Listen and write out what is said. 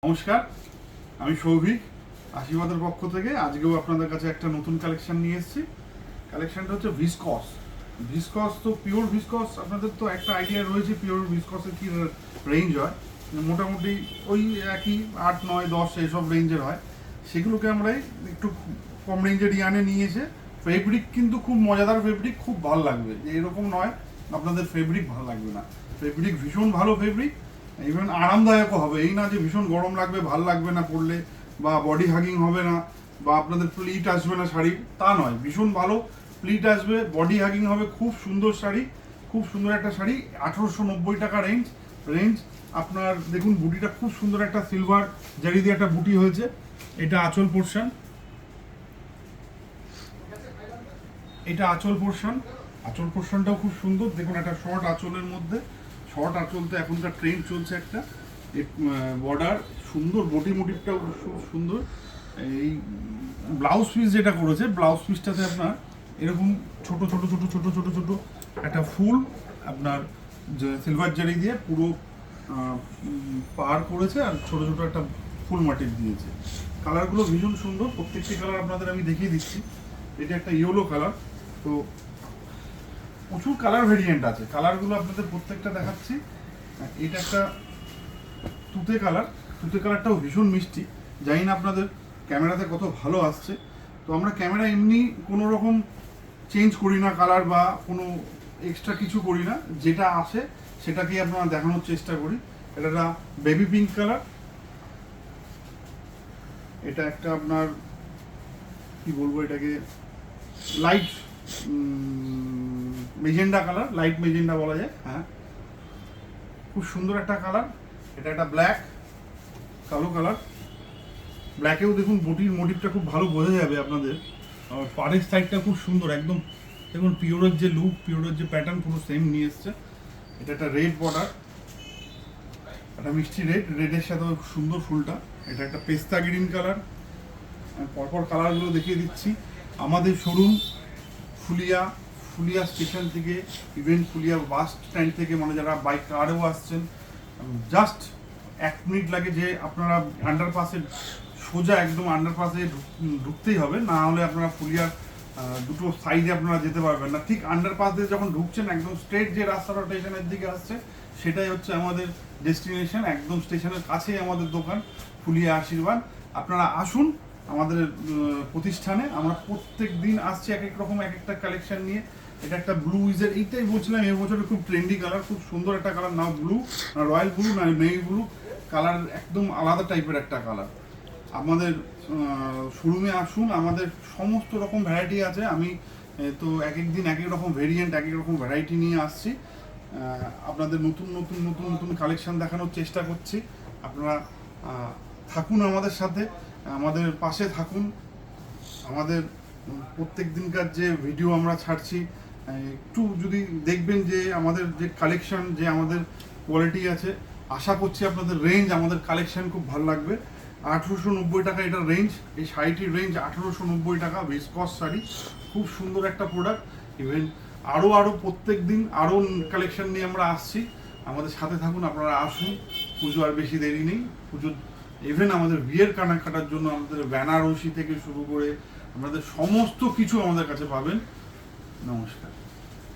নমস্কার, আমি সৌভিক আশীর্বাদের পক্ষ থেকে আজকেও আপনাদের কাছে একটা নতুন কালেকশন নিয়ে এসেছি। কালেকশনটা হচ্ছে ভিসকস। ভিসকস তো পিওর ভিসকস, আপনাদের তো একটা আইডিয়া রয়েছে পিওর ভিসকসের কী রেঞ্জ হয়। মোটামুটি ওই একই 8, 9, 10 এইসব রেঞ্জের হয়। সেগুলোকে আমরা একটু কম রেঞ্জের ইয়ানে নিয়েছে। ফেব্রিক কিন্তু খুব মজাদার ফেব্রিক, খুব ভালো লাগবে। যে এরকম নয় আপনাদের ফেব্রিক ভালো লাগবে না, ফেব্রিক ভীষণ ভালো ফেব্রিক, ইভেন আরামদায়কও হবে। এই না যে ভীষণ গরম লাগবে, ভাল লাগবে না পরলে, বা বডি হাগিং হবে না, বা আপনাদের প্লিট আসবে না শাড়ি, তা নয়। ভীষণ ভালো প্লিট আসবে, বডি হাগিং হবে। খুব সুন্দর শাড়ি, খুব সুন্দর একটা শাড়ি। 1890 টাকা রেঞ্জ। আপনার দেখুন বুটিটা খুব সুন্দর, একটা সিলভার জারি দিয়ে একটা বুটি হয়েছে। এটা আঁচল পোর্শন, এটা আঁচল পোর্শনটাও খুব সুন্দর। দেখুন একটা শর্ট আঁচলের মধ্যে, শর্ট আঁচল তো এখনকার ট্রেন্ড চলছে একটা। বর্ডার সুন্দর, বডি মোটিভটাও খুব সুন্দর। এই ব্লাউজ পিস যেটা করেছে, ব্লাউজ পিসটাতে আপনার এরকম ছোট ছোট ছোট ছোট ছোট ছোট একটা ফুল আপনার সিলভার জারি দিয়ে পুরো পার করেছে, আর ছোট ছোট একটা ফুল মোটিভ দিয়েছে। কালারগুলো ভীষণ সুন্দর, প্রত্যেকটি কালার আপনাদের আমি দেখিয়ে দিচ্ছি। এটা একটা ইয়েলো কালার, তো প্রচুর কালার ভেরিয়েন্ট আছে। কালারগুলো আপনাদের প্রত্যেকটা দেখাচ্ছি। এটা একটা তুতে কালারটাও ভীষণ মিষ্টি। জানি না আপনাদের ক্যামেরাতে কত ভালো আসছে। তো আমরা ক্যামেরা এমনি কোনো রকম চেঞ্জ করি না কালার, বা কোনো এক্সট্রা কিছু করি না, যেটা আসে সেটাকেই আপনারা দেখানোর চেষ্টা করি। এটা একটা বেবি পিঙ্ক কালার, এটা একটা আপনার কি বলবো, এটাকে light magenta colour, light magenta বলা যায়। হ্যাঁ, খুব সুন্দর একটা কালার। এটা একটা ব্ল্যাক, কালো কালার। ব্ল্যাকেও দেখুন বডির মোটিভটা খুব ভালো বোঝা যাবে আপনাদের। আর পাড়ের সাইডটা খুব সুন্দর একদম। দেখুন পিওরের যে লুক, পিওরের যে প্যাটার্ন পুরো সেম নিয়ে এসছে। এটা একটা রেড বর্ডার, একটা মিষ্টি রেডের সাথে সুন্দর ফুলটা। এটা একটা পেস্তা গ্রিন কালার। পরপর কালারগুলো দেখিয়ে দিচ্ছি। আমাদের শোরুম ফুলিয়া স্টেশন থেকে, ইভেন ফুলিয়া বাস স্ট্যান্ড থেকে, মানে যারা বাইক কারেও আসছেন, জাস্ট 1 মিনিট লাগে। যে আপনারা আন্ডারপাসে সোজা একদম আন্ডারপাসে ঢুকতেই হবে, না হলে আপনারা ফুলিয়ার দুটো সাইডে আপনারা যেতে পারবেন না। ঠিক আন্ডারপাস দিয়ে যখন ঢুকছেন, একদম স্ট্রেট যে রাস্তাটা স্টেশনের দিকে আসছে, সেটাই হচ্ছে আমাদের ডেস্টিনেশন। একদম স্টেশনের কাছেই আমাদের দোকান, ফুলিয়া আশীর্বাদ। আপনারা আসুন আমাদের প্রতিষ্ঠানে। আমরা প্রত্যেক দিন আসছি এক এক রকম এক একটা কালেকশন নিয়ে। এটা একটা ব্লু ইজের, এইটাই বলছিলাম এবছরের খুব ট্রেন্ডি কালার, খুব সুন্দর একটা কালার। না ব্লু, না রয়্যাল ব্লু, না নেভি ব্লু কালার, একদম আলাদা টাইপের একটা কালার। আমাদের শোরুমে আসুন, আমাদের সমস্ত রকম ভ্যারাইটি আছে। আমি তো এক এক দিন এক এক রকম ভেরিয়েন্ট, এক এক রকম ভ্যারাইটি নিয়ে আসছি। আপনাদের নতুন নতুন নতুন নতুন কালেকশন দেখানোর চেষ্টা করছি। আপনারা থাকুন আমাদের সাথে, আমাদের পাশে থাকুন। আমাদের প্রত্যেক দিনকার যে ভিডিও আমরা ছাড়ছি, একটু যদি দেখবেন যে আমাদের যে কালেকশন, যে আমাদের কোয়ালিটি আছে, আশা করছি আপনাদের রেঞ্জ, আমাদের কালেকশন খুব ভালো লাগবে। 1890 টাকা এটা রেঞ্জ। এই শাড়িটির রেঞ্জ 1890 টাকা। ভিসকস শাড়ি, খুব সুন্দর একটা প্রোডাক্ট। ইভেন আরও প্রত্যেক দিন আরও কালেকশন নিয়ে আমরা আসছি। আমাদের সাথে থাকুন, আপনারা আসুন। পুজো আর বেশি দেরি নেই। পুজোর ইভেন আমাদের বিয়ের কেনাকাটার জন্য আমাদের বেনারসি থেকে শুরু করে আমাদের সমস্ত কিছু আমাদের কাছে পাবেন। নমস্কার।